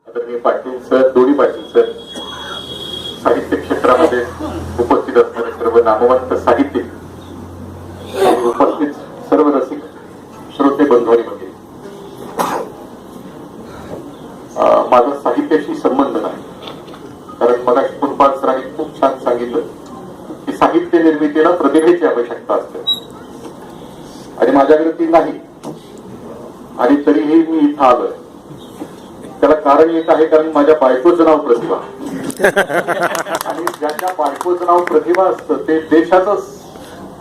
आदरणीय पाटील सर, दोन्ही पाटील सर, साहित्य क्षेत्रामध्ये उपस्थित असणारे सर्व नामवंत साहित्यिक, उपस्थित सर्व रसिक श्रोते बंधू आणि भगिनी, माझा साहित्याशी संबंध नाही, कारण मगाशी फुटपाल सरांनी खूप छान सांगितलं की साहित्य निर्मितीला प्रतिभेची आवश्यकता असते आणि माझ्याकडे ती नाही, आणि तरीही मी इथं आलोय. त्याला कारण एक आहे, कारण माझ्या बायकोचं नाव प्रतिभा आणि ज्याच्या बायकोचं नाव प्रतिभा असतं ते देशाचं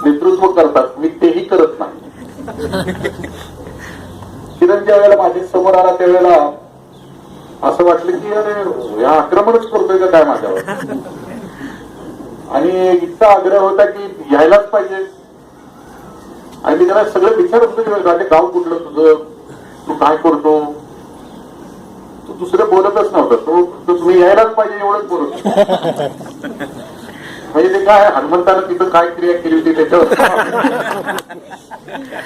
नेतृत्व करतात. मी तेही करत नाही. किरण ज्या वेळेला माझ्या समोर आला त्यावेळेला असं वाटलं की अरे या आक्रमणच करतोय का काय माझ्यावर, आणि इतका आग्रह होता की यायलाच पाहिजे. आणि मी त्याला सगळं विचारत होतो की गाव कुठलं तुझं, तू काय करतो, तू दुसरं बोलतच नव्हता, तो तुम्ही यायलाच पाहिजे एवढंच बोलत. म्हणजे ते काय हनुमंतानं तिथं काय क्रिया केली होती त्याच्यावर,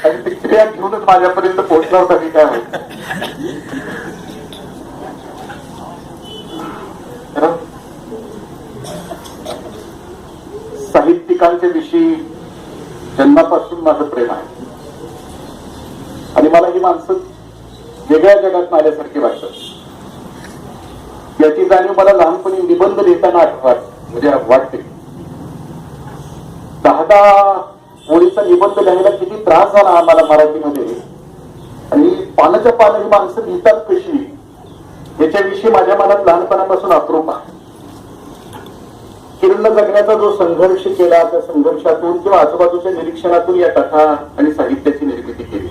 आणि ती क्रिया घेऊनच माझ्यापर्यंत पोहोचला होता की काय माहिती. साहित्यिकांच्या विषयी जन्मापासून माझं प्रेम आहे आणि मला ही माणसं वेगळ्या जगात आल्यासारखी वाटतात. याची जाणीव मला लहानपणी निबंध लिहिताना म्हणजे वाटते. 10 ओळीचा निबंध लिहायला किती त्रास झाला आम्हाला मराठीमध्ये, आणि पानाच्या पानं ही माणसं लिहितात कशी याच्याविषयी माझ्या मनात लहानपणापासून अप्रूप आहे. किरणला जगण्याचा जो संघर्ष केला त्या संघर्षातून किंवा आजूबाजूच्या निरीक्षणातून या कथा आणि साहित्याची निर्मिती केली.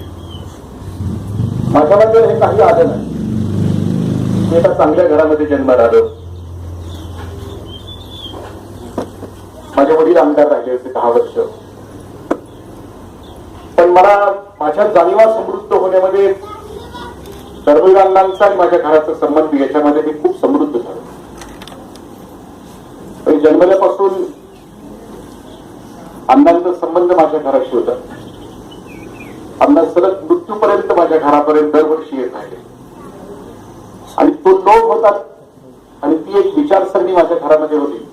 माझ्याबद्दल हे काही आलं नाही. मी एका चांगल्या घरामध्ये जन्माला आलो. माझे वडील आमदार राहिले होते 10 वर्ष, पण मला माझ्या जाणीवा समृद्ध होण्यामध्ये सर्वांगांचा आणि माझ्या घराचा संबंध याच्यामध्ये मी खूप समृद्ध झालो. जन्मल्यापासून अण्णांचा संबंध माझ्या घराशी होता. अण्णा सलग मृत्यूपर्यंत माझ्या घरापर्यंत दरवर्षी येत आहे, आणि तो लोक होता आणि ती एक विचारसरणी माझ्या घरामध्ये होती.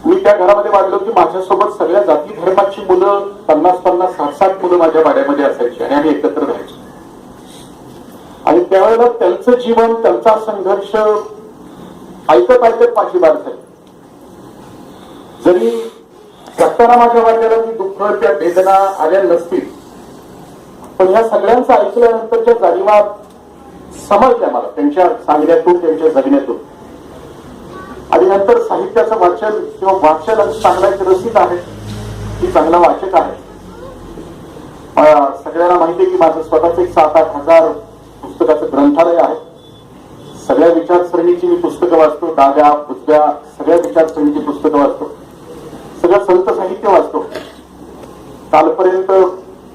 मी त्या घरामध्ये वाढलो की माझ्यासोबत सगळ्या जाती धर्माची मुलं 50-50, 60-60 मुलं माझ्या वाड्यामध्ये असायची आणि आम्ही एकत्र राहायचो. आणि त्यावेळेला त्यांचं जीवन, त्यांचा संघर्ष ऐकत ऐकत माझी वाढ झाली. जरी जगताना माझ्या वाट्याला ती दुःख, त्या वेदना आल्या नसतील, पण ह्या सगळ्यांचं ऐकल्यानंतरच्या जाणीवा समजल्या मला त्यांच्या सांगण्यातून, त्यांच्या जगण्यातून. आणि नंतर साहित्याचं वाचन किंवा वाचन सांगण्याचे रसिक आहे की चांगला वाचक आहे. सगळ्यांना माहिती आहे की माझं स्वतःच एक 7-8 हजार पुस्तकाचं ग्रंथालय आहे. सगळ्या विचारसरणीची मी पुस्तकं वाचतो, डाव्या उजव्या सगळ्या विचारसरणीची पुस्तकं वाचतो, सगळं संत साहित्य वाचतो. कालपर्यंत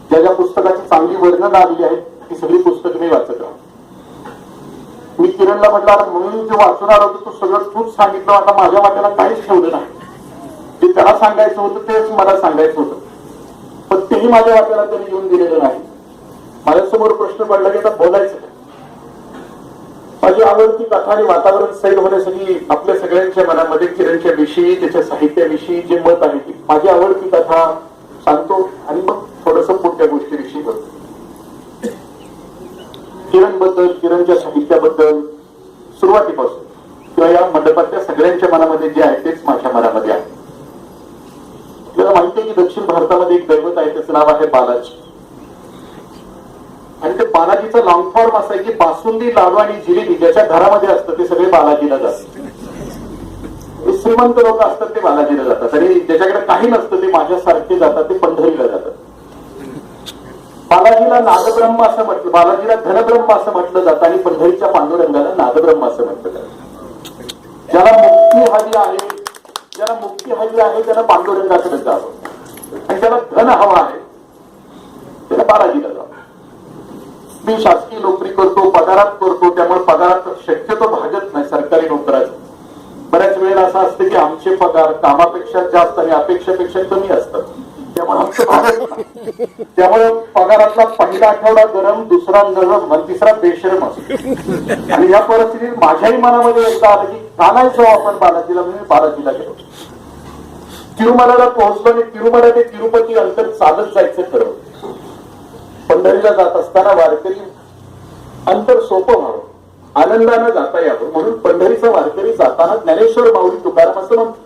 ज्या ज्या पुस्तकाची चांगली वर्णन आलेली आहेत ती सगळी पुस्तकं मी वाचत राहतो. मी किरणला म्हटलं म्हणून जे वाचून आलो होतो तो सगळं तूच सांगितलं, आता माझ्या वाट्याला काहीच ठेवलं नाही. जे त्याला सांगायचं होतं तेच मला सांगायचं होतं, पण तेही माझ्या वाट्याला त्यांनी येऊन दिलेलं नाही. माझ्यासमोर प्रश्न पडला की आता बोलायचं. माझी आवडती कथा आणि वातावरण सैल होण्यासाठी आपल्या सगळ्यांच्या मनामध्ये किरणच्या विषयी, त्याच्या साहित्याविषयी जे मत आहे ती माझी आवडती कथा सांगतो आणि मग थोडस पुढच्या गोष्टीविषयी बोलतो. किरण बद्दल, किरणच्या साहित्याबद्दल सुरुवातीपासून किंवा या मंडपातल्या सगळ्यांच्या मनामध्ये जे आहे तेच माझ्या मनामध्ये आहे. आपल्याला माहिती आहे की दक्षिण भारतामध्ये एक दैवत आहे, त्याचं नाव आहे बालाजी. आणि ते बालाजीचं लॉंग फॉर्म असं आहे की बासुंदी, लाडू आणि जिलेबी ज्याच्या घरामध्ये असतं ते सगळे बालाजीला जातात. श्रीमंत लोक असतात ते बालाजीला जातात, आणि ज्याच्याकडे काही नसतं ते माझ्यासारखे जातात, ते पंढरीला जातात. बालाजीला नादब्रह्म असं म्हटलं, बालाजीला धनब्रह्म असं म्हटलं जातं, आणि पंढरीच्या पांडुरंगाला नादब्रह्म असं म्हटलं जातं. ज्याला मुक्ती हवी आहे, ज्याला मुक्ती हवी आहे त्याला पांडुरंगाकडे जावं, आणि ज्याला धन हवा आहे त्याला बालाजीला जावं. मी शासकीय नोकरी करतो, पगारात करतो, त्यामुळे पगारात शक्यतो भागत नाही सरकारी नोकराचं. बऱ्याच वेळेला असं असतं की आमचे पगार कामापेक्षा जास्त आणि अपेक्षेपेक्षा कमी असतात. त्यामुळे आमचं भागत नाही. त्यामुळे पगारातला पहिला आठवडा गरम, दुसरा नरम आणि तिसरा बेशरम असतो. आणि या परिस्थितीत माझ्याही मनामध्ये एकदा आलं की चालायचो आपण बालाजीला, मी बालाजीला गेलो. तिरुमलाला पोहोचलो आणि तिरुमला ते तिरुपती अंतर चालत जायचं ठरवलं. पंढरीला जात असताना वारकरी अंतर सोपं व्हावं, आनंदानं जाता यावं म्हणून पंढरीचा वारकरी जाताना ज्ञानेश्वर माऊली तुकाराम असं म्हणतो.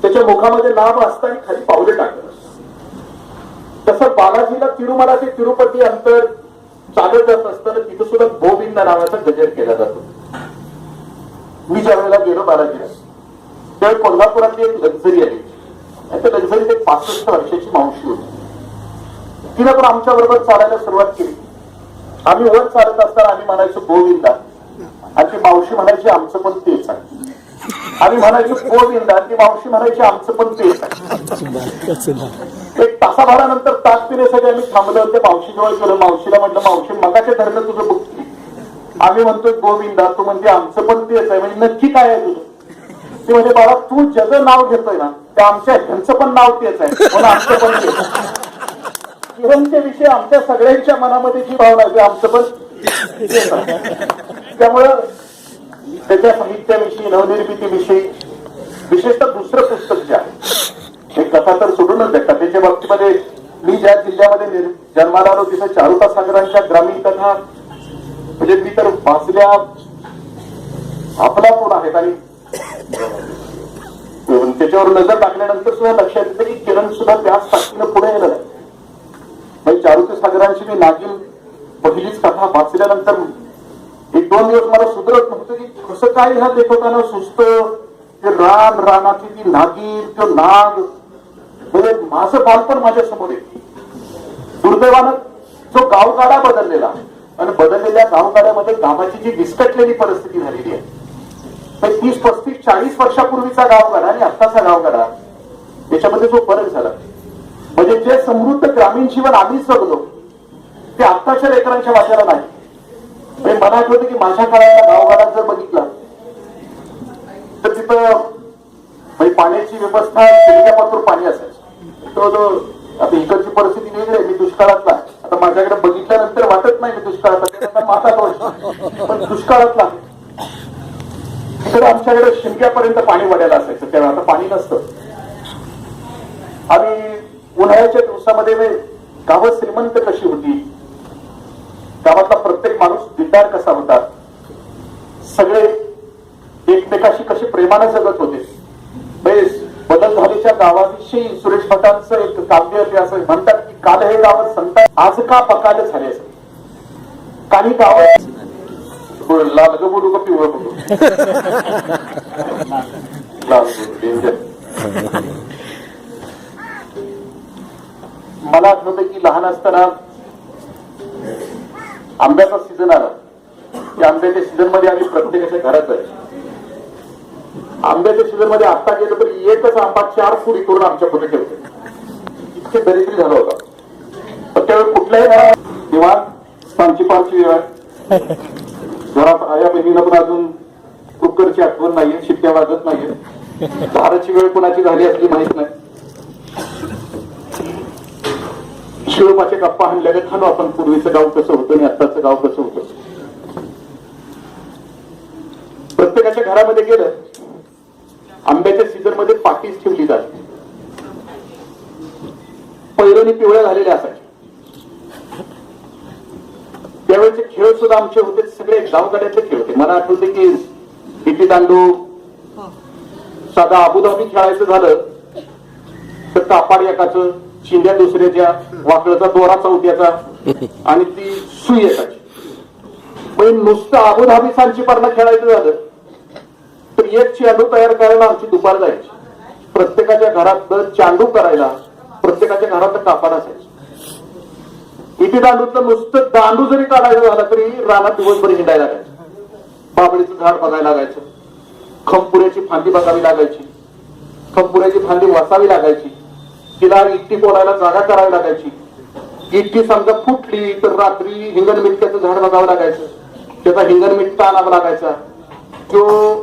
त्याच्या मुखामध्ये नाभ असतं आणि खाली पावले टाकत असतं. तसं बालाजीला तिरुमला ते तिरुपती अंतर चालत जात असताना तिथं सुद्धा गोविंद नावाचा गजर केला जातो. मी ज्या वेळेला गेलो बालाजीला त्यावेळी कोल्हापुरातली एक लक्झरी आली. त्या लक्झरीत एक 65 वर्षाची मावशी होती. तिनं पण आमच्या बरोबर चालायला सुरुवात केली. आम्ही वर चालत असताना आम्ही म्हणायचो गोविंदा, आणि ती मावशी म्हणायची आमचं पण तेच आहे. आम्ही म्हणायचो गोविंदा, ती मावशी म्हणायची आमचं पण तेच आहे. एक तासाभरानंतर तास पिणे सगळे आम्ही थांबलो. त्या मावशीजवळ गेलो. मावशीला म्हटलं मावशी मगाच्या धरणं तुझं बुक. आम्ही म्हणतोय गोविंदा, तू म्हणजे आमचं पण तेच आहे. म्हणजे नक्की काय आहे तुझं? ते म्हणजे बाबा तू जगं नाव घेतोय ना त्या आमच्या ह्यांचं पण नाव तेच आहे म्हणून आमचं पण तेच. किरणच्या विषयी आमच्या सगळ्यांच्या मनामध्ये जी भावना आहे आमचं पण तेच आहे. त्यामुळं त्याच्या साहित्याविषयी, नवनिर्मितीविषयी, विशेषतः दुसरं पुस्तक जे आहे हे कथा तर सोडूनच द्या. कथेच्या बाबतीमध्ये मी ज्या जिल्ह्यामध्ये जन्माला आलो तिथं चारुता सागरांच्या ग्रामीण कथा म्हणजे मी तर वाचल्या अफलातून आहेत. आणि त्याच्यावर नजर टाकल्यानंतर सुद्धा लक्षात येतं की किरण सुद्धा त्याच ताकदीनं पुढे येणार आहे. म्हणजे चारुता सागरांची मी नागिन पहिलीच कथा वाचल्यानंतर 1-2 दिवस मला सुधरत नव्हतं की कसं काय ह्या लेखकांना सुचतं. ते रान, रानाची ती नागिन, तो नाग, म्हणजे माझं बालपण माझ्या समोर येते. दुर्दैवानं जो गावगाडा बदललेला आणि बदललेल्या गावगाड्यामध्ये गावाची जी विस्कटलेली परिस्थिती झालेली आहे. 30, 35, 40 वर्षापूर्वीचा गावगाडा आणि आत्ताचा गावगाडा याच्यामध्ये जो फरक झाला म्हणजे जे समृद्ध ग्रामीण जीवन आम्ही जगलो ते आत्ताच्या लेकरांच्या वाट्याला नाही. म्हणजे मला आठवतं की माझ्या काळातला गावगाडा जर बघितला तर तिथं म्हणजे पाण्याची व्यवस्था शिंग्यापासून पाणी असायचं. तो आता इकडची परिस्थिती वेगळी आहे. मी दुष्काळातला आता माझ्याकडे बघितल्यानंतर वाटत नाही मी दुष्काळातला माझा पण दुष्काळातला तिकडे आमच्याकडे शिंक्यापर्यंत पाणी वाढायला असायचं. तेव्हा आता पाणी नसतं. आणि उन्हाळ्याच्या दिवसामध्ये गावं श्रीमंत कशी होती, गावातला प्रत्येक माणूस दिलदार कसा होता, सगळे एकमेकाशी कसे प्रेमाने जगत होते. बदल झालेच्या गावाविषयी सुरेश भटांचं एक काव्य ते असं म्हणतात की काल हे गाव संत आज का पकाल झाले असे. काही गावात लाल बोलू का पिवळं बोलू मला आठवतं की लहान असताना आंब्याचा सीझन आला. त्या आंब्याच्या सीझन मध्ये आम्ही प्रत्येकाच्या घरात जायचो. आंब्याच्या सीझन मध्ये आता गेलो तरी एकच आंबा 4 फुडी करून आमच्या पुढे ठेवते. इतके दरिद्री झाला होता. पण त्यावेळी कुठल्याही घरात निवांत सांची पारची वेळ घरात आया बहिणीला पण अजून कुकरची आठवण नाहीये, शिट्ट्या वाजत नाहीये. धाराची वेळ कोणाची झाली असली माहित नाही. शिवबाचे गप्पा हाणल्याने खालो आपण पूर्वीचं गाव कसं होतं आणि आत्ताचं गाव कसं होतं. प्रत्येकाच्या घरामध्ये गेलं आंब्याच्या सीझन मध्ये पाटीस ठेवली जाते. पैरणी पिवळ्या झालेल्या असायच्या. त्यावेळेचे खेळ सुद्धा आमचे होते सगळे गावगाड्यातले खेळ होते. मला आठवते की विटी दांडू, साधा अबुधाबी खेळायचं झालं तर कापाड एकाचं, चिंध्या दुसऱ्याच्या, वाकळचा दोरा चौथ्याचा आणि ती सुई एकाची. म्हणजे नुसतं अबुधाबी सांचीपारणं खेळायचं झालं तर एक चेंडू तयार करायला आमची दुपार जायची. प्रत्येकाच्या घरात चांडू करायला प्रत्येकाच्या घरात कापाड असायचं. इथे दांडूचं नुसतं दांडू जरी काढायचं झालं तरी रानात दिवसभर हिंडायला लागायचं. बाबळीचं झाड बघायला लागायचं. खंपुऱ्याची फांदी बघावी लागायची. खंपुऱ्याची फांदी वाचावी लागायची. तिला इट्टी पोळायला जागा करावी लागायची. इट्टी समजा फुटली तर रात्री हिंगण मिटक्याचं झाड बघावं लागायचं. त्याचा हिंगण मिटका आणावा लागायचा. तो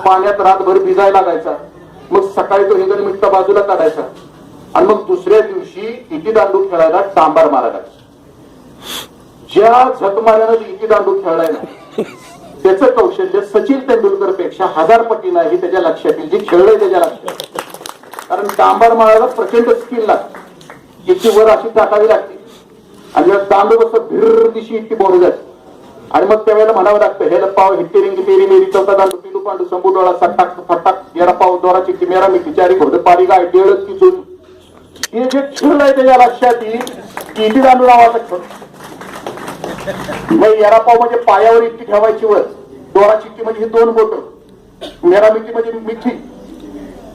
पाण्यात रातभर भिजायला लागायचा. मग सकाळी तो हिंगण मिटका बाजूला काढायचा. आणि मग दुसऱ्या दिवशी इटी दांडू खेळायला डांबार मारायला. ज्या झकमाऱ्यानं इटी दांडू खेळलाय ना त्याचं कौशल्य सचिन तेंडुलकर पेक्षा 1000 पटी नाही त्याच्या लक्षात येईल, जे खेळलंय त्याच्या लक्षात. कारण डांबार मारायला प्रचंड स्किल लागते, इतकी वर अशी टाकावी लागते आणि जेव्हा दांडू कसं भिर दिशी इतकी बोर जाते आणि मग त्यावेळेला म्हणावं लागतं हे लपाव हिट्टी रिंगी तेरी मेरी चौथा दांडू पिलू पांडू संबू डोळा सट्टाक फटाक येरा पाव दोरा चिट्टी मेरा मिठी चारी घोड पारी गाय डेळत की चूल. हे जे खेळलंय त्याच्या लक्षात येईल की इटी दांडू नावाचा खेळ. मग येरापाव म्हणजे पायावर इतकी ठेवायची वर, दोरा चिट्टी म्हणजे ही 2 बोट, मेरा मिठी म्हणजे मिठी.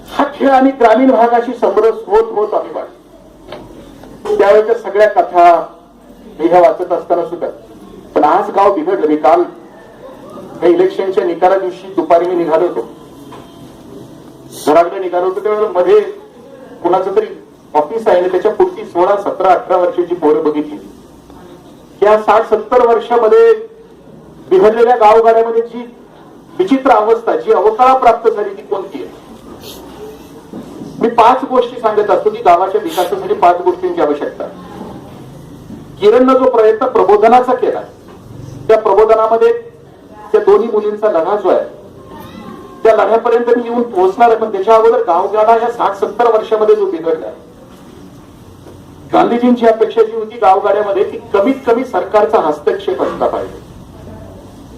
हा खेळ आणि ग्रामीण भागाशी समरस होत होत आम्ही वाढ. त्यावेळेच्या सगळ्या कथा मी ह्या वाचत असताना सुद्धा. पण आज गाव बिघडलं. मी काल इलेक्शनच्या निकाला दिवशी दुपारी मी निघालो होतो, घराकडे निघालो होतो. त्यावेळेला मध्ये कुणाचं तरी ऑफिस आहे आणि त्याच्या पुढची 16, 17, 18 वर्षाची पोरं बघितली. या 60-70 वर्षामध्ये बिघडलेल्या गावगाड्यामध्ये जी विचित्र अवस्था, जी अवकाळा प्राप्त झाली ती कोणती आहे? मी 5 गोष्टी सांगत असतो की गावाच्या विकासासाठी 5 गोष्टींची आवश्यकता. किरणनं जो प्रयत्न प्रबोधनाचा केला त्या प्रबोधनामध्ये त्या दोन्ही मुलींचा लढा जो आहे त्या लढ्यापर्यंत मी येऊन पोहोचणार आहे. पण त्याच्या अगोदर गावगाडा ह्या 60-70 वर्षामध्ये जो बिघडला, गांधीजींची अपेक्षा जी होती गावगाड्यामध्ये की कमीत कमी सरकारचा हस्तक्षेप असला पाहिजे,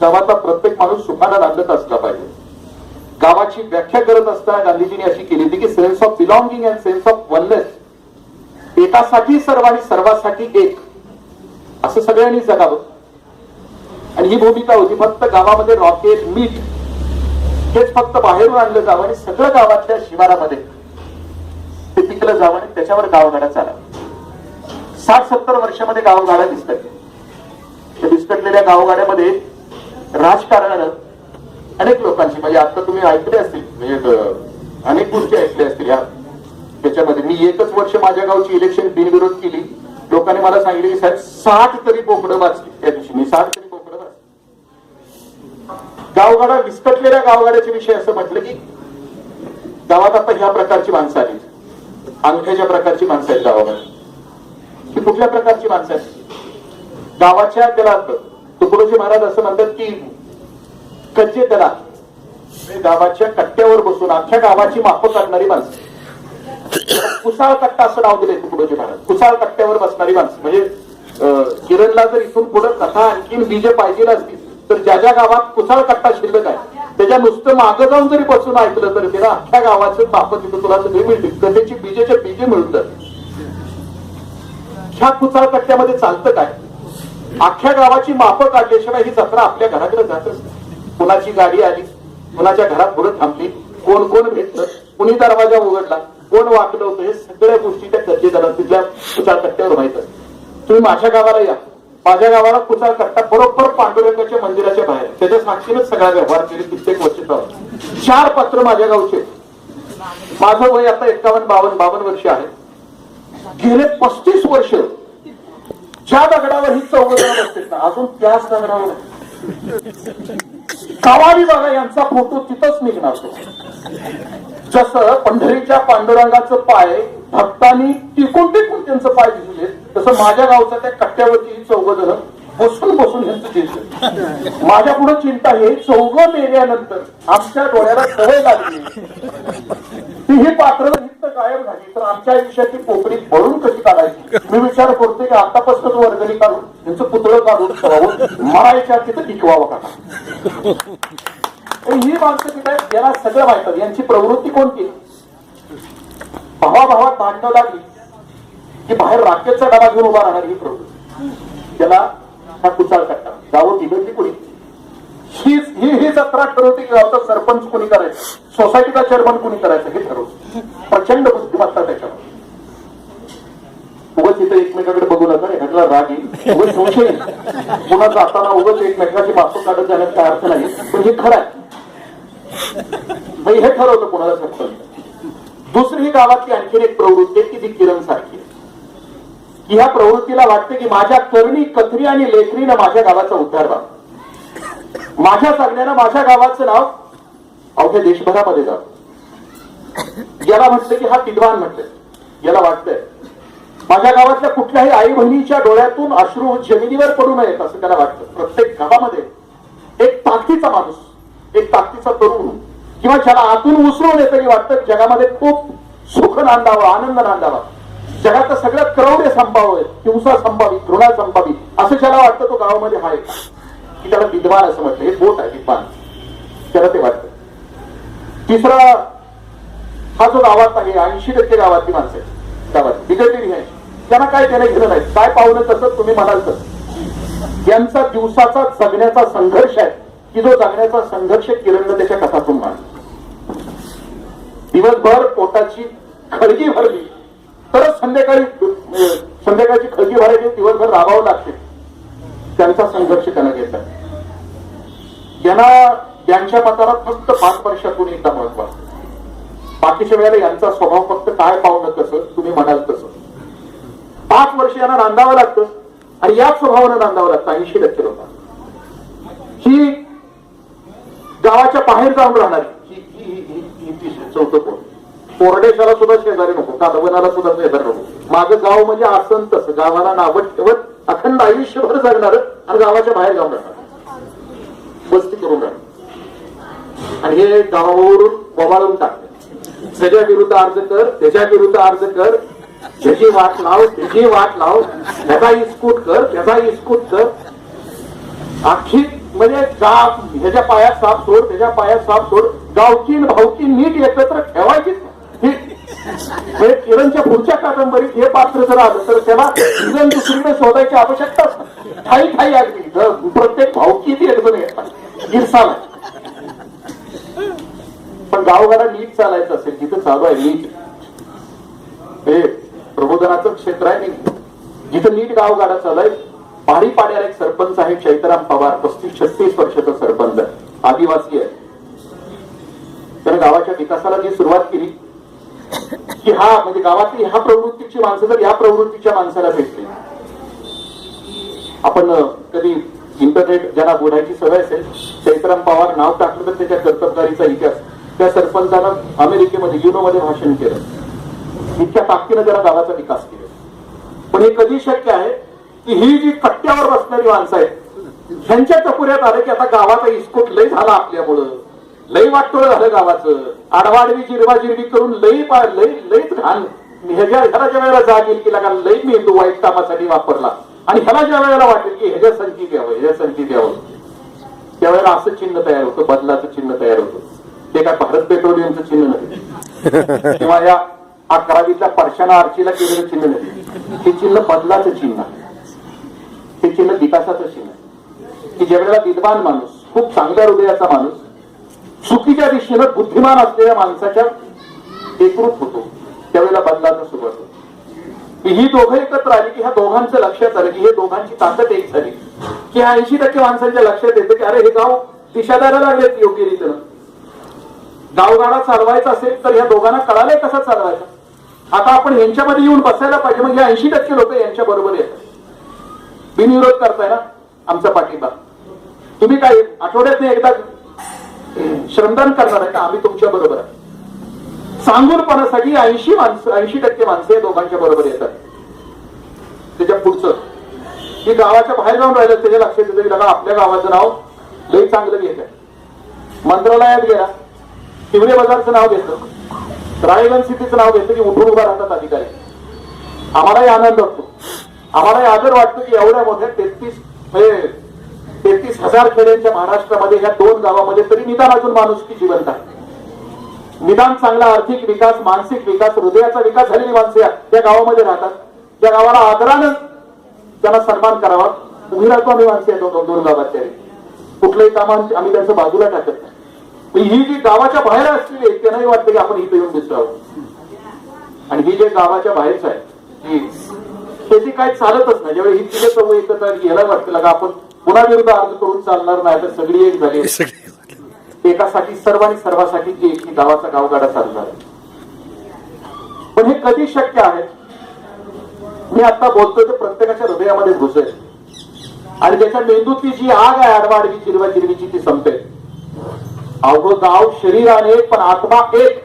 गावातला प्रत्येक माणूस सुखाला नांदत असला पाहिजे. गावाची व्याख्या करत असताना गांधीजींनी अशी केली होती की sense of belonging and sense of oneness, एकासाठी सर्व आणि सर्वांसाठी एक, असं सगळ्यांनी जगावं. आणि ही भूमिका होती. फक्त गावामध्ये रॉकेल मीठ हेच फक्त बाहेरून आणलं जावं आणि सगळं गावातल्या शिवारामध्ये ते पिकलं जावं आणि त्याच्यावर गावगाडा चालावा. 60-70 वर्षामध्ये गावगाडा दिसतात. विस्कटलेल्या गावगाड्यामध्ये राजकारणानं अनेक लोकांची, म्हणजे आता तुम्ही ऐकले असतील, म्हणजे अनेक गोष्टी ऐकल्या असतील या त्याच्यामध्ये. मी 1च वर्ष माझ्या गावची इलेक्शन बिनविरोध केली. लोकांनी मला सांगितले की साहेब 60 तरी बोकडं वाचली त्या दिवशी. मी 60 तरी बोकडं वाचली. गावगाडा विस्कटलेल्या गावगाड्याच्या विषयी असं म्हटलं की गावात आता ह्या प्रकारची माणसं आली, अंगठ्याच्या प्रकारची माणसं आहेत गावामध्ये. ही कुठल्या प्रकारची माणसं आहेत? गावाच्या त्याला तुकडोजी महाराज असं म्हणतात की कच्चे त्याला गावाच्या कट्ट्यावर बसून अख्ख्या गावाची मापं काढणारी माणसं. कुसाळ कट्टा असं नाव दिलंय तुकडोजी महाराज. कुसाळ कट्ट्यावर बसणारी माणसं. म्हणजे किरणला जर इथून पुढे कथा आणखीन बीज पाहिजे असतील तर ज्या ज्या गावात कुसाळ कट्टा शिल्लक आहे त्याच्या नुसतं मागं जाऊन जरी बसून ऐकलं तर त्याला अख्ख्या गावाचं मापं तिथं तुला सगळी मिळतील. कथेची बीजेचे बीजे मिळून जातात. ह्या कुसाळ कट्ट्यामध्ये चालतं काय? अख्ख्या गावाची मापं काढल्याशिवाय ही जत्रा आपल्या घराकडे जातच नाही. कुणाची गाडी आली, कुणाच्या घरात पुढे थांबली, कोण कोण भेटलं, कुणी दरवाजा उघडला, कोण वाकलं होतं, हे सगळ्या गोष्टी त्या गरजेदारात तिथल्या कुसाळ कट्ट्यावर माहित असतात. तुम्ही माझ्या गावाला या, माझ्या गावाला कुसाळ कट्टा बरोबर पांडुरंगाच्या मंदिराच्या बाहेर, त्याच्या साक्षीनेच सगळा व्यवहार केले कित्येक वर्ष. 4 पात्र माझ्या गावचे. माझं वय आता 51-52 वर्ष आहे. गेले 35 वर्ष ज्या दगडावर ही 14 जण असते ना अजून त्याच दगडावर कावाडी बघा यांचा फोटो तिथंच निघणार. जसं पंढरीच्या पांडुरंगाचं पाय भक्तांनी टिकून टिकून त्यांचं पाय दिसले तसं माझ्या गावचा त्या कट्ट्यावरती 14 जण बसून बसून यांचं चिंतन. माझ्या पुढे चिंता हे 14 मेल्यानंतर आमच्या डोळ्याला सवय लागली ती ही पात्र गायब झाली तर आमच्या आयुष्याची पोकळी भरून कशी काढायची. मी विचार करतोय की आतापासूनच वर्गणी काढून त्यांचं पुतळं काढून ठेवावं, मरायच्या तिथं टिकवावं का. ही माणसं तिथे याला सगळं माहित. यांची प्रवृत्ती कोणती? भावाभावात भांडणं लागली की बाहेर राकेटचा डबा घेऊन उभा राहणार ही प्रवृत्ती. त्याला हा कुचाळ कट्टा. गावं बिघडली कोणी ही जत्रा ठरवते की गावचा सरपंच कोणी करायचं, सोसायटीचा चेअरमन कोणी करायचं हे ठरवतं. प्रचंड बुद्धिमत्ता त्याच्यावर. उगाच इथं एकमेकाकडे बघू नका, एखाद्याला राग येईल, उगाच संशय येईल. पुन्हा जाताना उगाच एकमेकाची माफक काढत जाण्यात काय अर्थ नाही. पण हे खरं आहे, हे ठरवतं कोणाला सरपंच. दुसरी ही गावातली आणखीन एक प्रवृत्ती आहे की ती किरण सारखी आहे की ह्या प्रवृत्तीला वाटते की माझ्या करणी कथरी आणि लेखरीनं माझ्या गावाचा उद्धार व्हावा, माझ्या सांगण्यानं माझ्या गावाचं नाव अवघ्या देशभरामध्ये जावं. याला म्हटलं की हा विद्वान म्हटलं. याला वाटतंय माझ्या गावातल्या कुठल्याही आई बहिणीच्या डोळ्यातून अश्रू जमिनीवर पडू नयेत असं त्याला वाटतं. प्रत्येक गावामध्ये एक ताकदीचा माणूस, एक ताकदीचा तरुण किंवा ज्याला आतून उसळून येतं की वाटतं जगामध्ये खूप सुख नांदावं, आनंद नांदावा, जगात सगळ्यात क्रौर्य संपावं, हिंसा संपावी, घृणा संपावी असं ज्याला वाटतं तो गावामध्ये आहे की त्याला विद्वान असं म्हटलं. हे बोट आहे विद्वान, त्याला ते वाटतं. तिसरा हा जो गावात आहे 80% गावातली माणसं आहेत गावात बिघडलेली आहे, त्यांना काय त्याने घेणं नाही, काय पाहुणं तसं तुम्ही म्हणाल तसं. यांचा दिवसाचा जगण्याचा संघर्ष आहे की जो जगण्याचा संघर्ष किरणनं त्याच्या कथातून मांडला. दिवसभर पोटाची खळगी भरली तरच संध्याकाळची खळगी भरायची, दिवसभर राबावं लागते. त्यांचा संघर्ष त्यानं घेतला. यांना यांच्या मताला फक्त 5 वर्षातून एकदा महत्व असतं. बाकीच्या वेळेला यांचा स्वभाव फक्त काय पाहुणं कसं तुम्ही म्हणाल तसं. 5 वर्ष यांना नांदावं लागतं आणि याच स्वभावानं नांदावं लागतं. 80% लोकांना ही गावाच्या बाहेर जाऊन राहणार चौथं कोण कोरडेशाला सुद्धा शेजारी नको, कालवनाला सुद्धा शेजारी नको. माझं गाव म्हणजे असं तसं गावाला नावं ठेवत अखंड आयुष्यभर जगणार आणि गावाच्या बाहेर जाऊन राहणार, वस्ती करून राहणार. आणि हे गावावरून बोबाळून टाकले. त्याच्या विरुद्ध अर्ज कर, त्याच्या विरुद्ध अर्ज कर, त्याची वाट लाव, त्याची वाट लाव, त्याचा इस्कूट कर, त्याचा इस्कूट कर. अख्खी म्हणजे ह्याच्या पायात साप सोड, त्याच्या पायात साप सोड. गावची भावकी नीट एकत्र ठेवायची. म्हणजे किरणच्या पुढच्या कादंबरीत हे पात्र जर आलं तर त्याला किरण दुसरीकडे शोधायची आवश्यकताच नाही. ठाई ठाई अगदी प्रत्येक भावकी ती एकदम येतात गिरसाला. पण गावगाडा नीट चालायचं असेल जिथं चालू आहे नीट, हे प्रबोधनाचं क्षेत्र आहे नाही, जिथं नीट गावगाडा चालू आहे. पारी पाड्याला एक सरपंच आहे चैत्राम पवार, 35-36 वर्षाचा सरपंच आहे, आदिवासी आहे. त्याने गावाच्या विकासाला जी सुरुवात केली की हा म्हणजे गावातली ह्या प्रवृत्तीची माणसं जर या प्रवृत्तीच्या माणसाला भेटली. आपण कधी इंटरनेट ज्यांना बोलायची सवय असेल, चैत्राम पवार नाव टाकलं तर त्याच्या कर्तबगारीचा इतिहास. त्या सरपंचानं अमेरिकेमध्ये युनोमध्ये भाषण केलं, इतक्या ताकदीनं त्याला गावाचा विकास केला. पण हे कधी शक्य आहे की ही जी कट्ट्यावर बसणारी माणसं आहेत ह्यांच्या टपुऱ्यात आलं की आता गावाचा इस्कोट लय झाला आपल्यामुळं, लई वाटतोळ झालं गावाचं, आडवाडवी जिरवाजिरवी करून लईच घाण. ह्याला ज्या वेळेला जाग येईल की लागा लई मेंदू वाईट कामासाठी वापरला आणि ह्याला ज्या वेळेला वाटेल की ह्याच्या संची द्यावं, त्यावेळेला असं चिन्ह तयार होतं, बदलाचं चिन्ह तयार होतं. ते काय भारत पेट्रोलियमचं चिन्ह नाही किंवा या 11वीतल्या परशाना आर्चीला केलेलं चिन्ह नाही. हे चिन्ह बदलाचं चिन्ह आहे, हे चिन्ह विकासाचं चिन्ह आहे. की ज्या वेळेला विद्वान माणूस, खूप चांगल्या हृदयाचा माणूस चुकीच्या दिशेनं बुद्धिमान असलेल्या माणसाच्या एकरूप होतो, त्यावेळेला बदलाचं सुरुवात होतो. ही दोघं एकत्र आली की ह्या दोघांचं लक्षात आलं की हे दोघांची ताकद एक झाली की 80% माणसांच्या लक्षात येतं की अरे हे गाव दिशा द्यायला लागलेत योग्य रीतीनं. गावगाडा चालवायचा असेल तर ह्या दोघांना कळालंय कसा चालवायचा. आता आपण यांच्यामध्ये येऊन बसायला पाहिजे. मग या 80% लोक यांच्या बरोबर येतात. बिनविरोध करताय ना आमचा पाठिंबा. तुम्ही काय आठवड्यात एकदा श्रमदान करणार आहे का? आम्ही तुमच्या बरोबर आहे. सांगूनपणासाठी 80% माणसं या दोघांच्या बरोबर येतात. त्याच्या पुढचं की गावाच्या बाहेर जाऊन राहिलं त्याच्या लक्षात येतं की आपल्या गावाचं नाव लई चांगलं घेत आहे. मंत्रालयात गेला शिवरे बाजारचं नाव घेतलं, रायगंज सिटीचं नाव घेतलं की उठून उभा राहतात अधिकारी. आम्हालाही आनंद वाटतो, आम्हालाही आदर वाटतो की एवढ्या मोठ्या 33,000 खेड्यांच्या महाराष्ट्रामध्ये ह्या 2 गावामध्ये तरी निदान अजून माणुसकी जिवंत आहे. निदान चांगला आर्थिक विकास, मानसिक विकास, हृदयाचा विकास झालेली माणसं या गावामध्ये राहतात. त्या गावाला आदरानं त्यांना सन्मान करावा. उभी राहतो आम्ही माणसं येतो 2 गावात तरी कुठलंही काम आम्ही त्यांचं बाजूला टाकत नाही. ही जी गावाच्या बाहेर असलेली आहे त्यांनाही वाटतं की आपण इथे येऊन दिसतो. आणि ही जे गावाच्या बाहेरच आहे त्याची काय चालतच नाही. ज्यावेळी ही तिथे सर्व एकत्र यायला वाटतं लागा आपण पुन्हा विरुद्ध अर्ज करून चालणार नाही तर सगळी एक झाली एकासाठी सर्वांसाठी ती एक गावाचा गावगाडा चालणार आहे. पण हे कधी शक्य आहे? मी आता बोलतोय ते प्रत्येकाच्या हृदयामध्ये घुसेल आणि त्याच्या मेंदूतली जी आग आहे आडवाडवी जिरवाजिरवीची ती संपेल. अवघं गाव शरीराने पण आत्मा एक.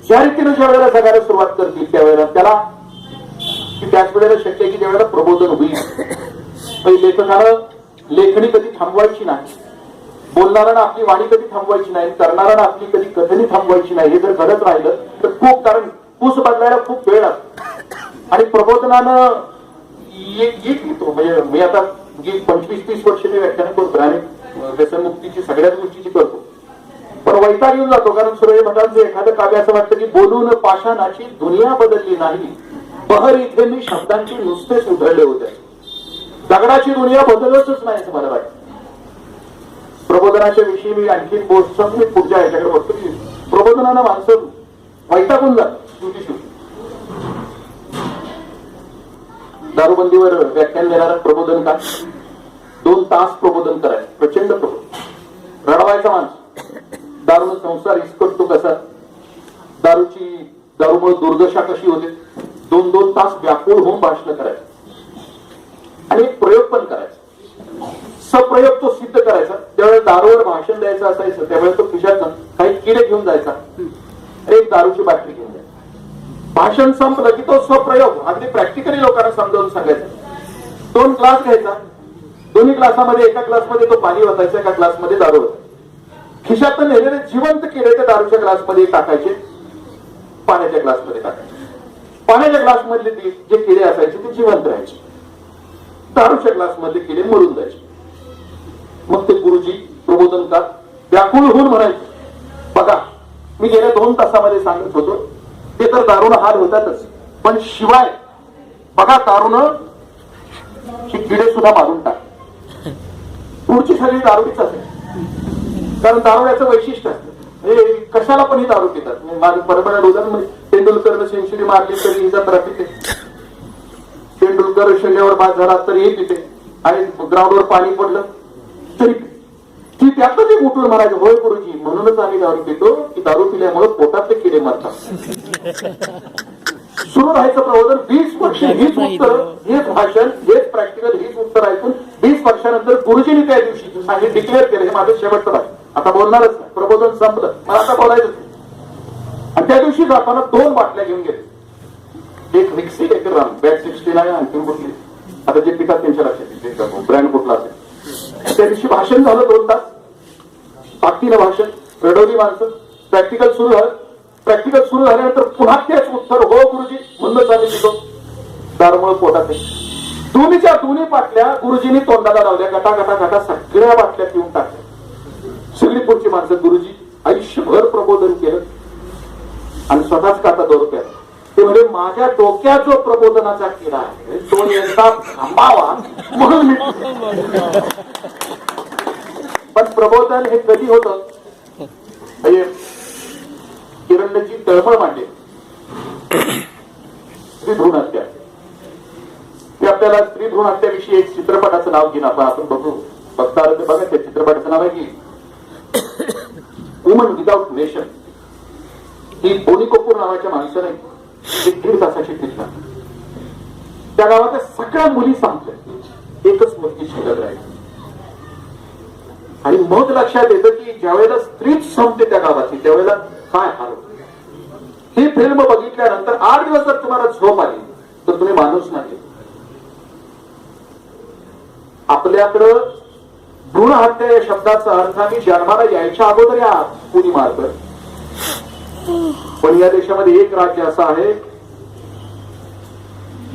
ज्या रीतीने ज्या वेळेला जगायला सुरुवात करतील त्यावेळेला त्याला त्याच वेळेला शक्य आहे की ज्या वेळेला प्रबोधन होईल. लेखकानं लेखणी कधी थांबवायची नाही, बोलणाऱ्यानं आपली वाणी कधी थांबवायची नाही, करणाऱ्यानं आपली कधी कथनी थांबवायची नाही. हे जर घडत राहिलं तर खूप, कारण पूस बदलायला खूप वेळ लागतो आणि प्रबोधनानं येतो. म्हणजे मी आता 25-30 वर्ष मी व्याख्यान करतो आणि व्यसनमुक्तीची सगळ्याच गोष्टीची करतो, पण वैताग येऊन जातो. कारण सूर्य भटांचं एखादं काव्य असं वाटतं की बोलून पाषाणाची दुनिया बदलली नाही, बहर इथे मी शब्दांची नुसतेच उधळले होते. दगडाची दुनिया बदलतच नाही असं मला वाटतं. प्रबोधनाच्या विषयी मी आणखी बोलतो, मी पुढच्या याच्याकडे बघतो की प्रबोधनानं माणसं वैतागून जात शेवटी. दारूबंदीवर व्याख्यान देणारा प्रबोधन का 2 तास प्रबोधन करायचं, प्रचंड प्रबोधन. रडवायचा माणूस, दारूने संसार इसकटतो कसा, दारूमुळे दुर्दशा कशी होते, 2-2 तास व्याकुळ होऊन भाषण करायचं आणि एक प्रयोग पण करायचा. सप्रयोग तो सिद्ध करायचा. त्यावेळेस दारूवर भाषण द्यायचं असायचं, त्यावेळेस तो खिशातून काही किडे घेऊन जायचा, एक दारूची बाटली घेऊन जायचा. भाषण संपलं की तो स्वप्रयोग अगदी प्रॅक्टिकली लोकांना समजावून सांगायचा. 2 ग्लास घ्यायचा, दोन्ही ग्लासामध्ये एका ग्लासमध्ये तो पाणी ओतायचा, एका ग्लासमध्ये दारू होता. खिशातून नेलेले जिवंत किडे ते दारूच्या ग्लासमध्ये टाकायचे, पाण्याच्या ग्लासमध्ये टाकायचे. पाण्याच्या ग्लासमधले जे किडे असायचे ते जिवंत राहायचे, दारूच्या ग्लासमधले किडे मरून जायचे. मग ते गुरुजी प्रबोधनकार व्याकुळ होऊन म्हणायचे, बघा मी गेल्या 2 तासामध्ये सांगत होतो ते तर दारूनं हाल होतातच, पण शिवाय बघा दारूनं हे किडे सुद्धा मारून टाक. पुढची सगळी दारूच असेल, कारण दारुड्याचं वैशिष्ट्य असतं, हे कशाला पण ही दारू पितात. माझं परंपरा उदाहरण, तेंडुलकरनं सेंचुरी मारली तरी ही जत्रा पिते, तेंडुलकर शल्ल्यावर बाद झाला तरी हे पिते, आणि ग्राउंडवर पाणी पडलं तरी ती त्यातच एक उठून म्हणायचं, होय गुरुजी म्हणूनच आम्ही दारू पितो की दारू पिल्यामुळे पोटातले किडे मरतात. सुरू राहायचं प्रबोधन. 20 वर्ष हीच उत्तर, हेच भाषण, हेच प्रॅक्टिकल, हीच उत्तर ऐकून 20 वर्षानंतर गुरुजींनी त्या दिवशी सांगितलं, डिक्लेअर केलं हे माझं शेवटचं भाषण, आता बोलणारच नाही, प्रबोधन संपलं, मला आता बोलायचं. आणि त्या दिवशी जाताना 2 बाटल्या घेऊन गेले, एक मिक्सी, एक राम, बॅग 69 आणखी कुठली, आता जे पितात त्यांच्या लक्षात येते ब्रँड कुठला असेल. त्या दिवशी भाषण झालं 2 तास, ताकदीनं भाषण, रडवली माणसं. प्रॅक्टिकल सुरू झालं. प्रॅक्टिकल सुरू झाल्यानंतर पुन्हा तेच उत्तर, हो गुरुजी म्हणूनच आम्ही तिथं दारूमुळे पोटात. दोन्हीच्या दोन्ही बाटल्या गुरुजींनी तोंडाला लावल्या, गटा गटा गटा सगळ्या बाटल्या पिऊन टाकल्या. सगळी पुढची माणसं. गुरुजी आयुष्यभर प्रबोधन केलं आणि स्वतःच काटा दौर केला. ते म्हणजे माझ्या डोक्यात जो प्रबोधनाचा किडा आहे तो एकदा थांबावा म्हणून मी. पण प्रबोधन हे कधी होतं, म्हणजे किरणजी तळमळ मांडले स्त्री भ्रूण हत्या. ते आपल्याला स्त्री भ्रूण हत्याविषयी एक चित्रपटाचं नाव घेऊन आपण बघू, बघता आलं ते बघा. त्या चित्रपटाचं नाव आहे की वुमन विदाउट नेशन. ही बोनी कपूर नावाच्या माणसाने 1.5 तासाची फिल्म. त्या गावातल्या सगळ्या मुली सांगतात, एकच मुलगी शिल्लक राहील. आणि मग लक्षात येतं की ज्यावेळेला स्त्रीच संपते त्या गावाची त्यावेळेला काय हाल होतो. ही फिल्म बघितल्यानंतर 8 दिवस जर तुम्हाला झोप आली तर तुम्ही माणूस नाही. आपल्याकडं भ्रूण हत्या या शब्दाचा अर्थ आम्ही जन्माला यायच्या अगोदर या कुणी मारतोय. पण या देशामध्ये एक राज्य असं आहे,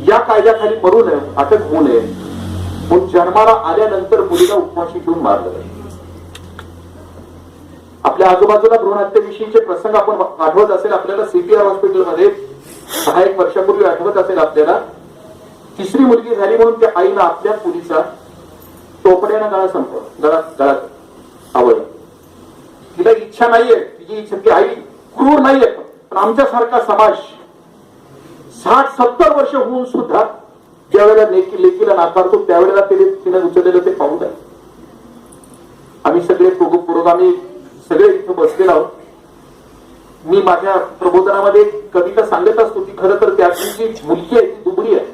या कायद्याखाली मरू नये, अटक होऊ नये, पण जन्माला आल्यानंतर मुलीला उपवाशी ठेवून मारलं जाईल. आपल्या आजूबाजूला भ्रूण हत्येविषयीचे प्रसंग आपण आठवत असेल आपल्याला. सीपीआर हॉस्पिटलमध्ये 6-1 वर्षापूर्वी आठवत असेल आपल्याला, 3री मुलगी झाली म्हणून त्या आईनं आपल्या मुलीचा टोपड्यानं गळा संपवला, गळात आवडला. तिला इच्छा नाहीये, तिची इच्छा, ती आई क्रूर नाहीये, पण आमच्यासारखा समाज 60-70 वर्ष होऊन सुद्धा ज्या वेळेला लेकीला नाकारतो त्यावेळेला तिने उचललेलं ते पाहून आहे. आम्ही सगळे पुरोगामी सगळे इथं बसलेलो आहोत. मी माझ्या प्रबोधनामध्ये कविता सांगत असतो ती खरं तर त्यातली जी मुलगी आहे ती दुबळी आहे.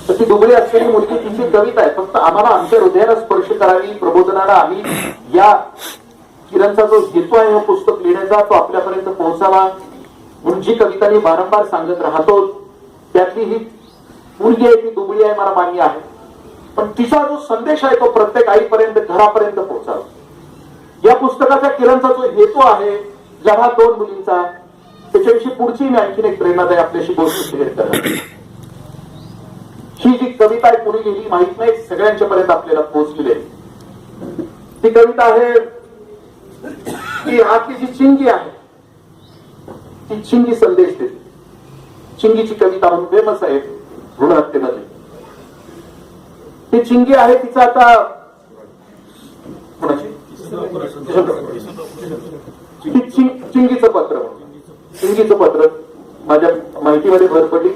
तर ती दुबळी असलेली मुलगी तिची कविता आहे. फक्त आम्हाला आमच्या हृदयाला स्पर्श करावी प्रबोधनाला आम्ही या किरणचा जो हेतू आहे हे पुस्तक लिहिण्याचा तो आपल्यापर्यंत पोहोचावा म्हणून जी कविता मी वारंवार सांगत राहतो त्यातली ही मुलगी आहे ती दुबळी आहे मला मान्य आहे, पण तिचा जो संदेश आहे तो प्रत्येक आईपर्यंत घरापर्यंत पोहोचावा. या पुस्तकाचा किरणचा जो हेतू आहे जरा 2 मुलींचा त्याच्याविषयी पुढची मी आणखीन एक प्रेरणादायी आपल्याशी गोष्ट शेअर करणार. ही जी कविता आहे कोणी लिहिली माहित नाही, सगळ्यांच्या पर्यंत आपल्याला पोहोचलेली आहे. ती कविता आहे की आपली जी चिंगी आहे ती चिंगी संदेश देते. चिंगीची कविता म्हणून फेमस आहे भ्रूणहत्येमध्ये. ती चिंगी आहे तिचा आता कोणाची चिंगीचं पत्र म्हणून चिंगीचं पत्र माझ्या माहितीमध्ये भर पडली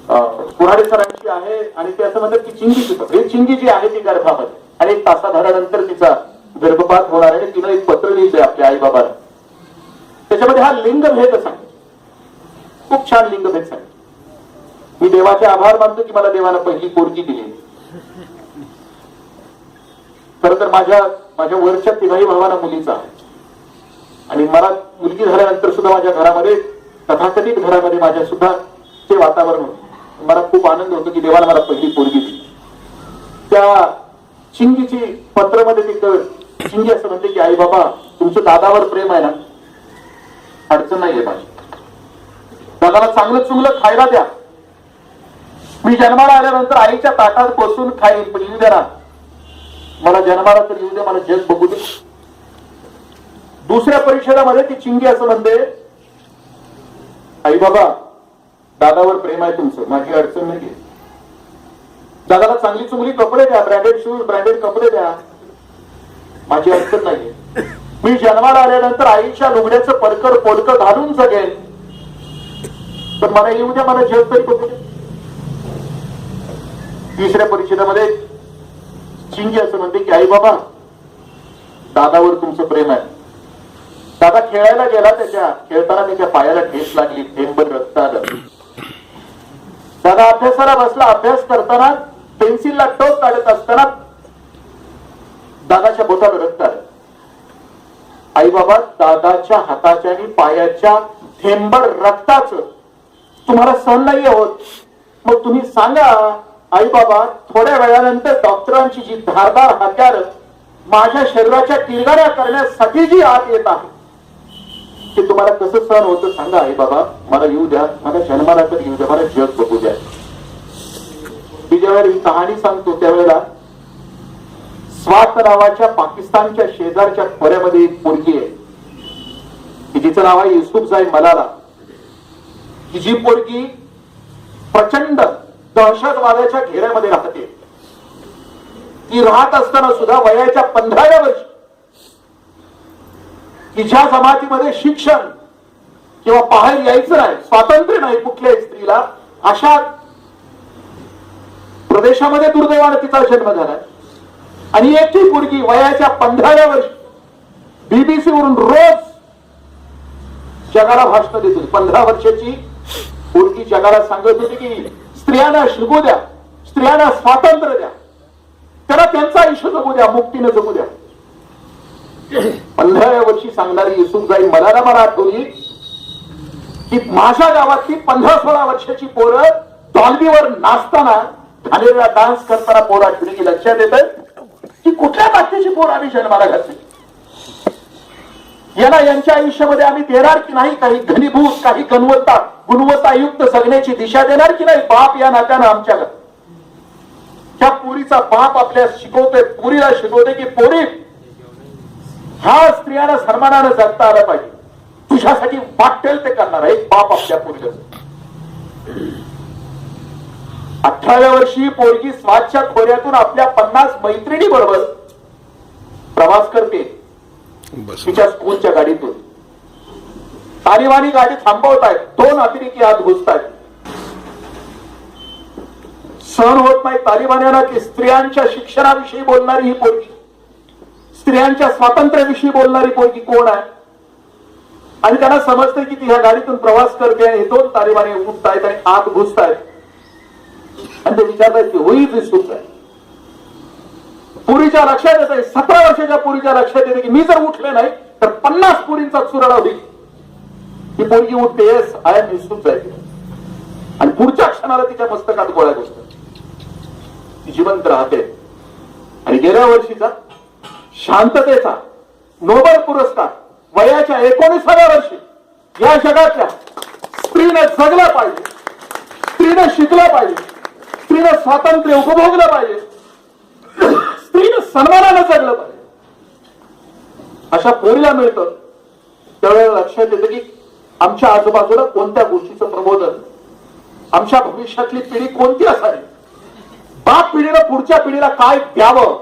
कुऱ्हाडे सरांची आहे आणि ते असं म्हणतात की चिंगीची पत्र. ही चिंगी जी आहे ती गर्भामध्ये आणि 1 तासाभरानंतर तिचा गर्भपात होणार आहे. तिनं एक पत्र लिहिलंय आपल्या आई बाबाला. त्याच्यामध्ये हा लिंगभेद सांगतो, खूप छान लिंगभेद सांगतो. मी देवाचे आभार मानतो की मला देवानं पहिली पोरगी दिली. खरं तर माझ्या वरच्या 3 भावांना मुलीचा आहे आणि मला मुलगी झाल्यानंतर सुद्धा माझ्या घरामध्ये तथाकथित घरामध्ये माझ्या सुद्धा ते वातावरण होतं. मला खूप आनंद होतो की देवाला मला पहिली पोरगी दिली. त्या चिंगीची पत्रामध्ये ती चिंगी असं म्हणते की आई बाबा तुमचं दादावर प्रेम आहे ना, अडचण नाहीये माझी, दादाला चांगलं चुंगलं खायला द्या. मी जन्माला आल्यानंतर आईच्या ताटात बसून खाईल, पण येऊ द्या ना, मला जन्माला तर येऊ दे, मला जग बघू दे. दुसऱ्या परिषदामध्ये ती चिंगी असं म्हणते आई बाबा दादावर प्रेम आहे तुमचं, माझी अडचण नाही. दादाला चांगली चुंगली कपडे द्या, ब्रँडेड शूज ब्रँडेड कपडे द्या, माझी अडचण नाहीये. मी जन्माला आल्यानंतर आईच्या लुगड्याचं परकर पोलकं घालून जगेन, पण मला येऊ द्या, मला जग तरी बघू दे. तिसऱ्या परिषदेमध्ये चिंगी असं म्हणते की आई बाबा दादावर तुमचं प्रेम आहे. दादा खेळायला गेला, खेळताना त्याच्या पायाला ठेच लागली, थेंबर रक्त आलं. दादा अभ्यासाला बसला, अभ्यास करताना पेन्सिलला टोक काढत असताना दादाच्या बोटाला रक्त आलं. आई बाबा दादाच्या हाताच्या आणि पायाच्या थेंबर रक्ताचं तुम्हाला सहन नाही होत, मग तुम्ही सांगा आई बाबा थोड्या वेळानंतर डॉक्टरांची जी धारदार हत्यार माझ्या शरीराच्या किरगाऱ्या करण्यासाठी जी आत येत आहे ते तुम्हाला कसं सहन होतं सांगा आई बाबा, मला येऊ द्या, मला जन्माला तर येऊ द्या, मला जग बघू द्या. मी ज्यावेळेला ही कहाणी सांगतो त्यावेळेला स्वात नावाच्या पाकिस्तानच्या शेजारच्या खोऱ्यामध्ये एक पोरगी आहे की जिचं नाव आहे युसुफजाई मलाला. ही जी पोरगी प्रचंड दहशतवादाच्या घेऱ्यामध्ये राहते. ती राहत असताना सुद्धा वयाच्या 15व्या वर्षी की ज्या जमातीमध्ये शिक्षण किंवा बाहेर यायचं नाही, स्वातंत्र्य नाही कुठल्याही स्त्रीला, अशा प्रदेशामध्ये दुर्दैवाने तिचा जन्म झाला. आणि एकटी पोरगी वयाच्या 15व्या वर्षी BBC वरून रोज जगाला भाषण देत होती. 15 वर्षाची पोरगी जगाला सांगत होती की स्त्रियांना शिकू द्या, स्त्रियांना स्वातंत्र्य द्या, त्याला त्यांचं आयुष्य जगू द्या, मुक्तीनं जगू द्या. 15व्या वर्षी सांगणारी युसुफजाई मला आठवली की माझ्या गावातली 15-16 वर्षाची पोरं डॉल्बीवर नाचताना झालेला डान्स करताना पोर आठवली की लक्षात येतं की कुठल्या जातीची पोर आम्ही जन्माला घातली. यांना यांच्या आयुष्यामध्ये आम्ही देणार की नाही काही घनीभूत, काही गुणवत्तायुक्त जगण्याची दिशा देणार की नाही. बाप या नात्यानं आमच्या त्या पोरीचा बाप आपल्या शिकवतोय, पोरीला शिकवतोय की पोरी हा स्त्रियांना सन्मानानं जगता आलं पाहिजे, तुझ्यासाठी वाटेल ते करणार. एक बाप आपल्या पोरीला. 18व्या वर्षी पोरगी स्वातच्या खोऱ्यातून आपल्या 50 मैत्रिणी बरोबर प्रवास करते तिच्या स्कूलच्या गाडीतून. तालिबानी गाडी थांबवत आहेत, 2 अतिरेकी आत घुसतायत. सहन होत नाही तालिबान्यांना की स्त्रियांच्या शिक्षणाविषयी बोलणारी ही पोरगी, स्त्रियांच्या स्वातंत्र्याविषयी बोलणारी पोरगी कोण आहे. आणि त्यांना समजते की ती ह्या गाडीतून प्रवास करते आणि 2 तालिबानी उठतायत आणि आत घुसतायत. आणि ते विचारतायत की होई दिसतोच आहे. पुरीच्या लक्षात येते, 17 वर्षाच्या पुरीच्या लक्षात येते की मी जर उठले नाही तर 50 पोरींचा चुराडा होईल. ती पोरगी उठते येस आय एम निसटून जाईल आणि पुढच्या क्षणाला तिच्या मस्तकात गोळ्या घुसतात. ती जिवंत राहते. आणि गेल्या वर्षीचा शांततेचा नोबेल पुरस्कार वयाच्या 19व्या वर्षी या जगातल्या स्त्रीने जगला पाहिजे, स्त्रीने शिकला पाहिजे, स्त्रीने स्वातंत्र्य उपभोगलं पाहिजे, स्त्रीने सन्मानानं जगलं पाहिजे अशा पोरीला मिळतं. त्यावेळेला लक्षात येतं की आमच्या आजूबाजूला कोणत्या गोष्टीचं प्रबोधन, आमच्या भविष्यातली पिढी कोणती असावी, बाप पिढीनं पुढच्या पिढीला काय द्यावं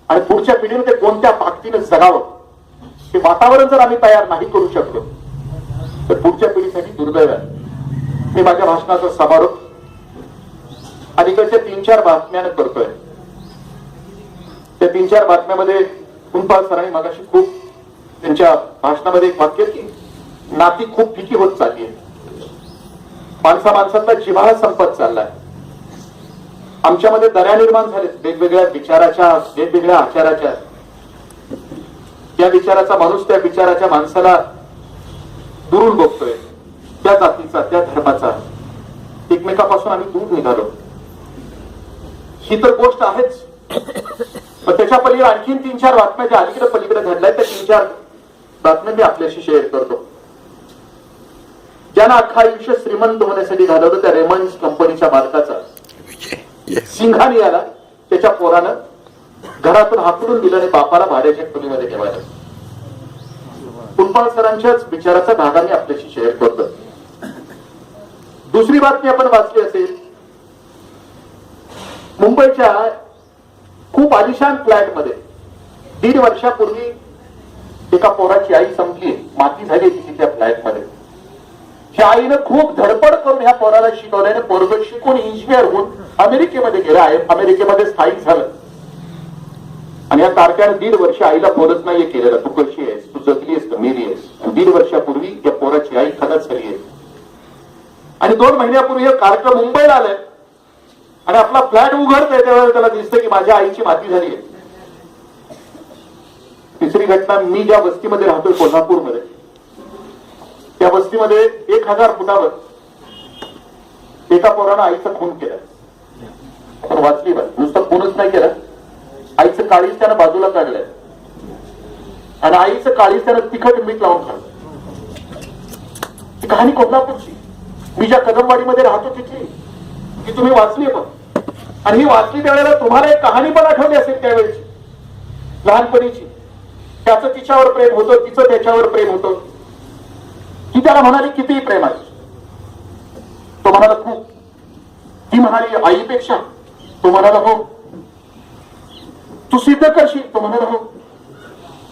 आणि पुढच्या पिढीने ते कोणत्या ताकदीने जगावं, हे वातावरण जर आम्ही तयार नाही करू शकलो तर पुढच्या पिढीसाठी दुर्दैव आहे. मी माझ्या भाषणाचा समारोप अलीकडच्या 3-4 बातम्यानं करतोय. त्या 3-4 बातम्यामध्ये कुंपाल सरांनी मगाशी खूप त्यांच्या भाषणामध्ये एक वाक्य की नाती खूप फिकी होत चालली आहे, माणसातला जिव्हाळा संपत चाललाय, आमच्यामध्ये दऱ्या निर्माण झालेत वेगवेगळ्या विचाराच्या, वेगवेगळ्या आचाराच्या. त्या विचाराचा माणूस त्या विचाराच्या माणसाला दुरून बघतोय, त्या जातीचा, त्या धर्माचा. एकमेकापासून आम्ही दूर निघालो. ही तर गोष्ट आहेच, पण त्याच्या पलीकडे आणखीन 3-4 बातम्या ज्या अलीकडे पलीकडे घडल्या त्या 3-4 बातम्या मी आपल्याशी शेअर करतो. ज्यांना अख्खा आयुष्य श्रीमंत होण्यासाठी घालवलं त्या रेमंड्स कंपनीच्या मालकाचा सिंघानी याला त्याच्या पोरानं घरातून हाकलून दिलं आणि बापाला भाड्याच्या खोलीमध्ये ठेवायला. कुंपाल सरांच्याच विचाराचा धागा मी आपल्याशी शेअर करतो. दुसरी बातमी आपण वाचली असेल, मुंबईच्या खूप आलिशान फ्लॅट मध्ये 1.5 वर्षापूर्वी एका पोराची आई संपली, माती झाली तिची त्या फ्लॅट मध्ये. ह्या आईनं खूप धडपड करून ह्या पोराला शिकवल्याने पोरग शिकून इंजिनियर होऊन अमेरिकेमध्ये गेला आहे, अमेरिकेमध्ये स्थायिक झालं. आणि या तारख्यानं 1.5 वर्ष आईला बोलत नाहीये केलेलं, तू कशी आहेस, तू जगली आहेस का मेली आहेस. आणि 1.5 वर्षापूर्वी या पोराची आई खलास झाली आहे. आणि 2 महिन्यापूर्वी हे कार्यक्रम मुंबईला आलंय आणि आपला फ्लॅट उघडतोय त्यावेळेला त्याला दिसतं की माझ्या आईची माती झाली आहे. तिसरी घटना, मी ज्या वस्तीमध्ये राहतोय कोल्हापूरमध्ये, त्या वस्तीमध्ये 1000 फुटावर एका पोरानं आईचा खून केला. आपण वाचली बा, नुसतं खूनच नाही केला, आईचं काळीच त्यानं बाजूला काढलंय आणि आईचं काळीच त्यानं तिखट मीठ लावून खाल्लं. ती कहाणी कोल्हापूरची, मी ज्या कदमवाडीमध्ये राहतो तिथली, ती तुम्ही वाचली पण. आणि ही वाचली त्यावेळेला तुम्हाला एक कहाणी पण आठवली असेल त्यावेळेची, लहानपणीची. त्याचं तिच्यावर प्रेम होतं, तिचं त्याच्यावर प्रेम होतं. ती त्याला म्हणाली कितीही प्रेमाची, तो म्हणाला खूप. ती म्हणाली आईपेक्षा, तो म्हणाला हो. तू सिद्ध करशील, तो म्हणाला हो.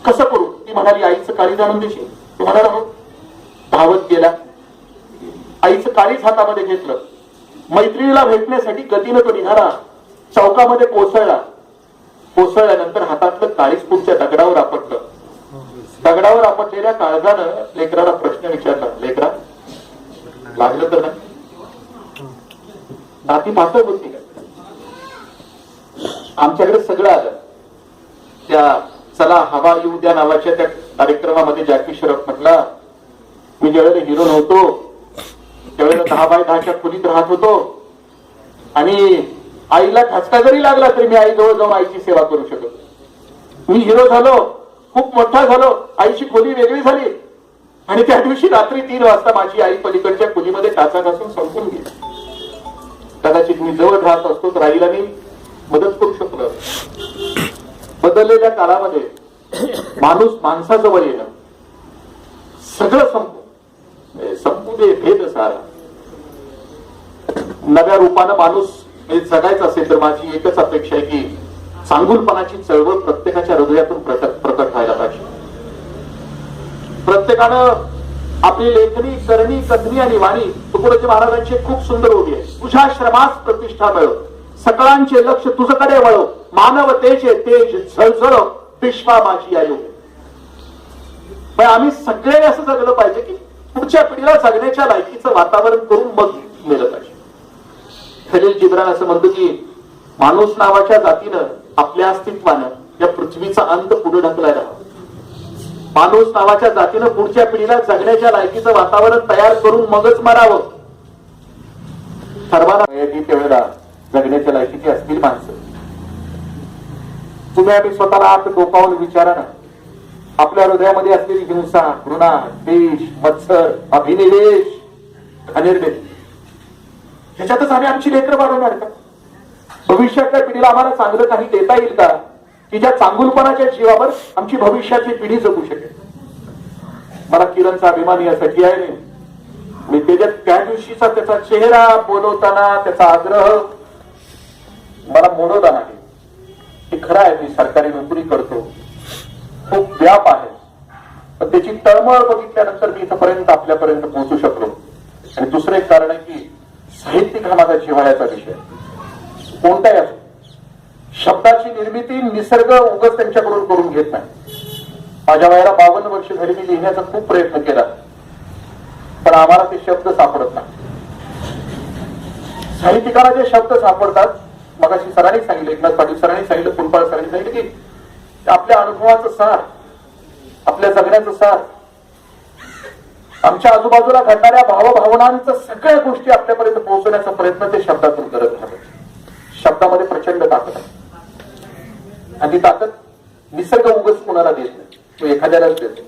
कसं करू, ती म्हणाली आईचं काळीज आणून देशील, तो म्हणाला हो. धावत गेला, आईचं काळीज हातामध्ये घेतलं, मैत्रिणीला भेटण्यासाठी गतीनं तो निघाला, चौकामध्ये कोसळल्यानंतर हातातलं काळीज पुढच्या दगडावर आपटलं. दगडावर आपटलेल्या काळजानं लेकराला प्रश्न विचारला, लेकरा लागलं तर नाही, नाती पातळ होती का. आमच्याकडे सगळं आलं. त्या चला हवा येऊ द्या नावाच्या त्या कार्यक्रमामध्ये जॅकी श्रॉफ म्हटला, मी ज्यावेळेला हिरो नव्हतो त्यावेळेला 10 बाय 10च्या खोलीत राहत होतो आणि आईला ठसका जरी लागला तरी मी आई जवळ जाऊन आईची सेवा करू शकतो. मी हिरो झालो, खूप मोठा झालो, आईची खोली वेगळी झाली आणि त्या दिवशी रात्री 3 वाजता माझी आई पलीकडच्या खोलीमध्ये टाचा घासून संपून गेली. कदाचित मी जवळ राहत असतो तर आईला मी मदत करू शकलो. बदललेल्या काळामध्ये माणूस माणसाजवळ येणं, सगळं संपू दे भेद सारा. नव्या रूपानं माणूस जगायचं असेल तर माझी एकच अपेक्षा आहे की चांगुलपणाची चळवळ प्रत्येकाच्या हृदयातून प्रकट व्हायला पाहिजे. प्रत्येकानं आपली लेखणी, करणी, कथनी आणि वाणी, तुकडोजी महाराजांची खूप सुंदर ओवी आहे. तुझ्या श्रमास प्रतिष्ठा मिळव, सकळांचे लक्ष तुझकडे वळव, मानवतेचे तेज झळझळ, विश्वा माझी आयो. पण आम्ही सगळे असं जगलं पाहिजे की पुढच्या पिढीला जगण्याच्या लायकीचं वातावरण करून मग नेलं पाहिजे. खलील जिब्रान असं म्हणतो की माणूस नावाच्या जातीनं आपल्या अस्तित्वानं या पृथ्वीचा अंत पुढे ढकलायला हवा. माणूस नावाच्या जातीनं पुढच्या पिढीला जगण्याच्या लायकीचं वातावरण तयार करून मगच मरावं. सर्वांना त्यावेळेला जगण्याच्या लायकीची असतील माणसं. तुम्ही आम्ही स्वतःला आत डोकावून विचारा ना, आपल्या हृदयामध्ये असलेली हिंसा, घृणा, देश, मत्सर, अभिनिवेश, अनिर्णय, ह्याच्यातच आम्ही आमची लेकरं वाढवणार का? भविष्यातल्या पिढीला आम्हाला चांगलं काही देता येईल का, की ज्या चांगुलपणाच्या जीवावर आमची भविष्याची पिढी जगू शकेल? मला किरणचा अभिमान यासाठी आहे मी त्याच्यात त्या दिवशीचा त्याचा चेहरा बोलवताना त्याचा आग्रह मला मोडवला नाही. हे खरं आहे, मी सरकारी नोकरी करतो, खूप व्याप आहे, पण त्याची तळमळ बघितल्यानंतर मी इथपर्यंत आपल्यापर्यंत पोहोचू शकलो. आणि दुसरं एक कारण आहे की साहित्यिक हा माझा जिव्हाळ्याचा विषय. कोणताही असो, शब्दाची निर्मिती निसर्ग उगाच त्यांच्याकडून करून घेत नाही. माझ्या वयाला 52 वर्ष झाली, मी लिहिण्याचा खूप प्रयत्न केला, पण आम्हाला ते शब्द सापडत नाही. साहित्यिकाला जे शब्द सापडतात, मगाशी सरांनी सांगितलं, एकनाथ पाटील सरांनी सांगितलं, फुलपाळ सरांनी सांगितलं की आपल्या अनुभवाचं सार, आपल्या जगण्याचं सार, आमच्या आजूबाजूला घडणाऱ्या भावभावनांचं सगळ्या गोष्टी आपल्यापर्यंत पोहोचवण्याचा प्रयत्न ते शब्दातून करत राहतात. शब्दामध्ये प्रचंड ताकद आहे आणि ती ताकद निसर्ग उगाच कोणाला देत नाही, तो एखाद्यालाच देतो.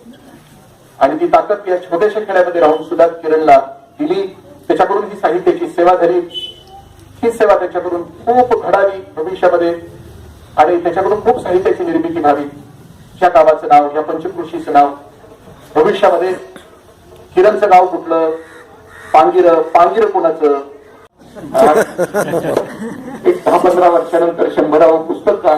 आणि ती ताकद या छोट्याशा खेड्यामध्ये राहून सुद्धा किरणला दिली. त्याच्याकडून ही साहित्याची सेवा झाली. ही सेवा त्याच्याकडून खूप घडावी भविष्यामध्ये आणि त्याच्याकडून खूप साहित्याची निर्मिती व्हावी. या गावाचं नाव, या पंचकृषीचं नाव भविष्यामध्ये, किरणचं गाव कुठलं, पांगिर कोणाचं, एक 10-15 वर्षानंतर 100रावं पुस्तक का